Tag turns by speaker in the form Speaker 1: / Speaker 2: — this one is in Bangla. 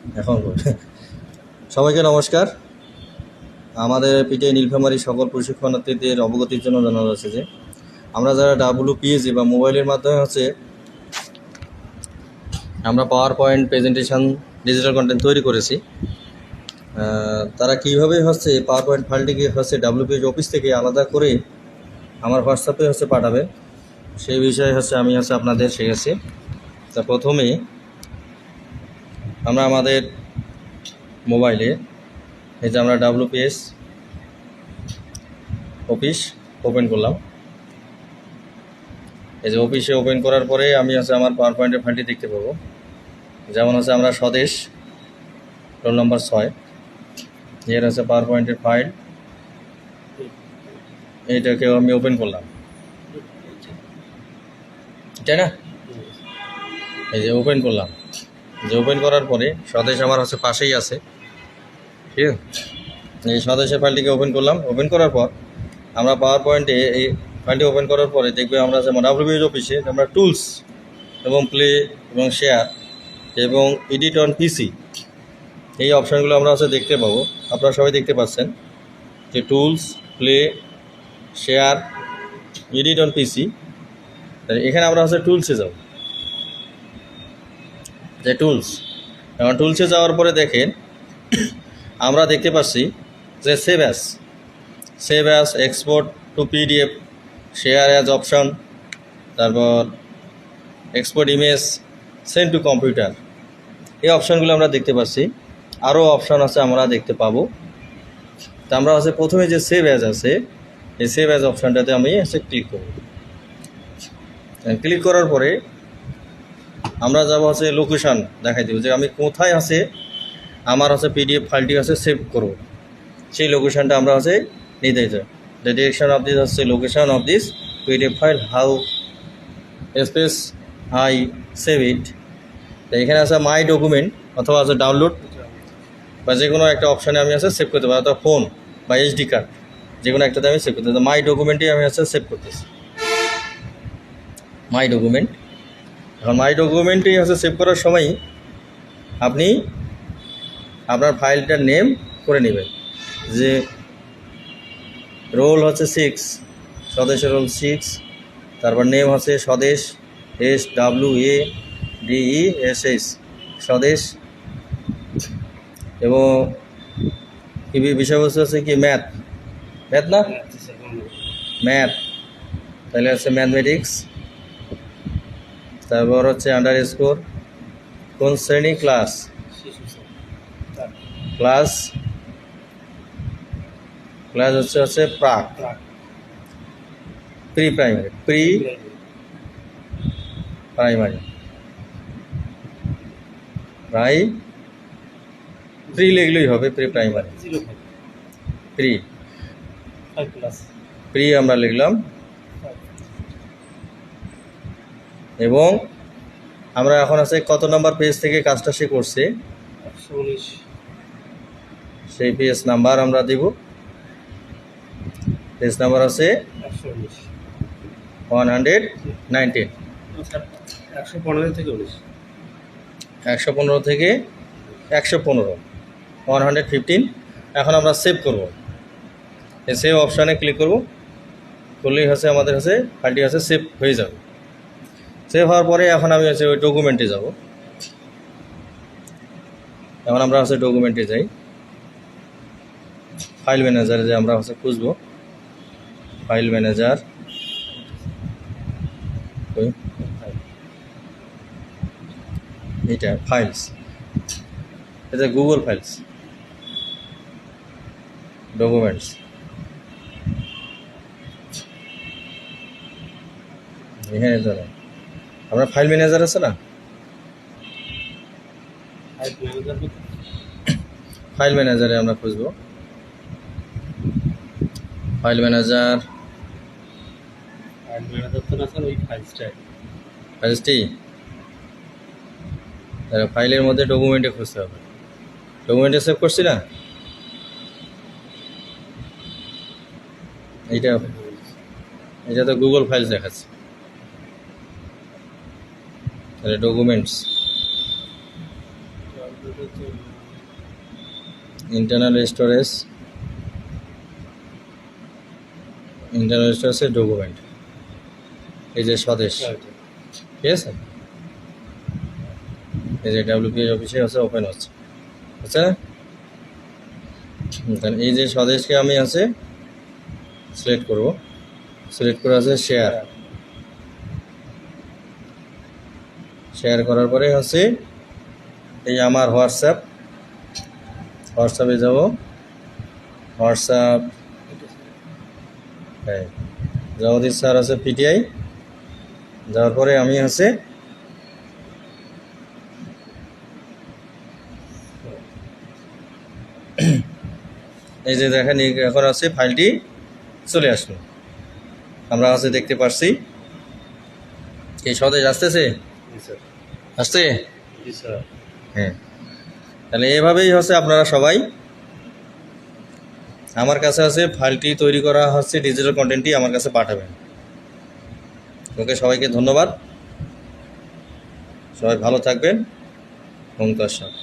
Speaker 1: এখন সবাইকে নমস্কার। আমাদের পিটিআই নীলফামারী সকল প্রশিক্ষণার্থীদের অবগতির জন্য জানানো যাচ্ছে যে আমরা যারা WPSC বা মোবাইলের মাধ্যমে আমরা power point presentation digital content তৈরি করেছি, তারা কীভাবে পাওয়ার পয়েন্ট ফাইলটিকে WPSC অফিস থেকে আলাদা করে আমার হোয়াটসঅ্যাপে পাঠাবে, সেই বিষয়ে আমি আপনাদের শিখেছি। তা প্রথমে আমরা আমাদের মোবাইলে এই যে আমরা WPS অফিস ওপেন করলাম। এই যে অফিসে ওপেন করার পরে আমি আমার পাওয়ার পয়েন্টের ফাইলটি দেখতে পাবো। যেমন আমরা স্বদেশ রোল নম্বর 6 এর পাওয়ার পয়েন্টের ফাইল, এইটাকেও আমি ওপেন করলাম, তাই না? এই যে ওপেন করলাম, যে ওপেন করার পরে স্বদেশ আমার পাশেই আছে, ঠিক আছে? এই স্বদেশের ফাইলটিকে ওপেন করলাম। ওপেন করার পর আমরা পাওয়ার পয়েন্টে এই ফাইলটি ওপেন করার পরে দেখবে আমরা WPS অফিসে আমরা টুলস এবং প্লে এবং শেয়ার এবং এডিট অন পিসি এই অপশানগুলো আমরা দেখতে পাবো। আপনারা সবাই দেখতে পাচ্ছেন যে tools, play, share, edit on PC. এখানে আমরা টুলসে যাব, যে টুলস, এখন টুলসে যাওয়ার পরে দেখেন আমরা দেখতে পাচ্ছি যে save as, export to PDF, share as option, তারপর export image, send to computer, এই অপশানগুলো আমরা দেখতে পাচ্ছি। আরও অপশান আমরা দেখতে পাবো। তা আমরা প্রথমে যে সেভ অ্যাজ আছে, এই সেভ অ্যাজ অপশানটাতে আমি ক্লিক করব। ক্লিক করার পরে আমরা যাব লোকেশান দেখাই দেবো যে আমি কোথায় আমার PDF ফাইলটি সেভ করব, সেই লোকেশানটা আমরা নিতে চাই। The direction of this location of this PDF file, how space I save it. তো এখানে মাই ডকুমেন্ট অথবা ডাউনলোড বা যে কোনো একটা অপশানে আমি সেভ করতে পারি, অথবা ফোন বা SD কার্ড, যে কোনো একটাতে আমি সেভ করতে পারি। মাই ডকুমেন্টই আমি সেভ করতেছি, মাই ডকুমেন্ট। এখন মাই ডকুমেন্টই সেভ করার সময় আপনি আপনার ফাইলটার নেম করে নেবেন, যে রোল 6, স্বদেশের রোল 6, তারপর নেম স্বদেশ, SWADESH, স্বদেশ, এবং বিষয়বস্তু কি ম্যাথ না, ম্যাথ, তাহলে ম্যাথমেটিক্স। তারপর আন্ডারস্কোর কোন শ্রেণী, ক্লাস প্রাক, প্রি প্রাইমারি, প্রি লিখলেই হবে, প্রি প্রাইমারি, প্রি আমরা লিখলাম। এবং আমরা এখন কত নম্বর পেজ থেকে কাজটা সে করছে,
Speaker 2: 119,
Speaker 1: সেই পেজ নাম্বার আমরা দিব। পেজ নাম্বার 119,
Speaker 2: 115 থেকে 19,
Speaker 1: 115 থেকে 115, 115। এখন আমরা সেভ করব, এই সেভ অপশানে ক্লিক করব, করলেই আমাদের ফাইলটি সেভ হয়ে যাবে। সেভ হওয়ার পরে এখন আমি ওই ডকুমেন্টে যাব। এখন আমরা ডকুমেন্টে যাই, ফাইল ম্যানেজারে যে আমরা খুঁজবো, ফাইল ম্যানেজার, এটা ফাইলস, এটা গুগল ফাইলস, ডকুমেন্টস। এখানে ধরেন আমরা ফাইল ম্যানেজার আছে না, ফাইল ম্যানেজারে আমরা খুঁজবো, ফাইল ম্যানেজার, ফাইলসটি, ফাইলের মধ্যে ডকুমেন্টে খুঁজতে হবে। ডকুমেন্টে সেভ করছি না, এটা তো গুগল ফাইলস দেখাচ্ছে, তাহলে ডকুমেন্টস,
Speaker 2: এটা তো
Speaker 1: ইন্টারনাল স্টোরেজের ডকুমেন্ট, এই যে স্বদেশ, ঠিক আছে, এই যে ডাব্লিউপিএস অফিসে আছে, ওপেন হচ্ছে, বুঝছে না? তাহলে এই যে স্বদেশকে আমি আছে সিলেক্ট করব, সিলেক্ট করে আছে শেয়ার করার পরে হচ্ছে এই আমার হোয়াটসঅ্যাপে যাব, হোয়াটসঅ্যাপ, হ্যাঁ, জগদীশ স্যার আছে পিটিআই, যাওয়ার পরে আমি আছে এই যে দেখেন এখন আছে ফাইলটি চলে আসলো, আমরা আছে দেখতে পাচ্ছি। এই স্বদেশ আসতেছে,
Speaker 2: জি স্যার।
Speaker 1: আসছে,
Speaker 2: জি স্যার।
Speaker 1: হ্যাঁ। তাহলে এভাবেই হচ্ছে আপনারা সবাই আমার কাছে আছে ফাইলটি তৈরি করা হচ্ছে, ডিজিটাল কন্টেন্টটি আমার কাছে পাঠাবেন। ওকে, সবাইকে ধন্যবাদ, সবাই ভালো থাকবেন। ওঙ্কার সাহেব।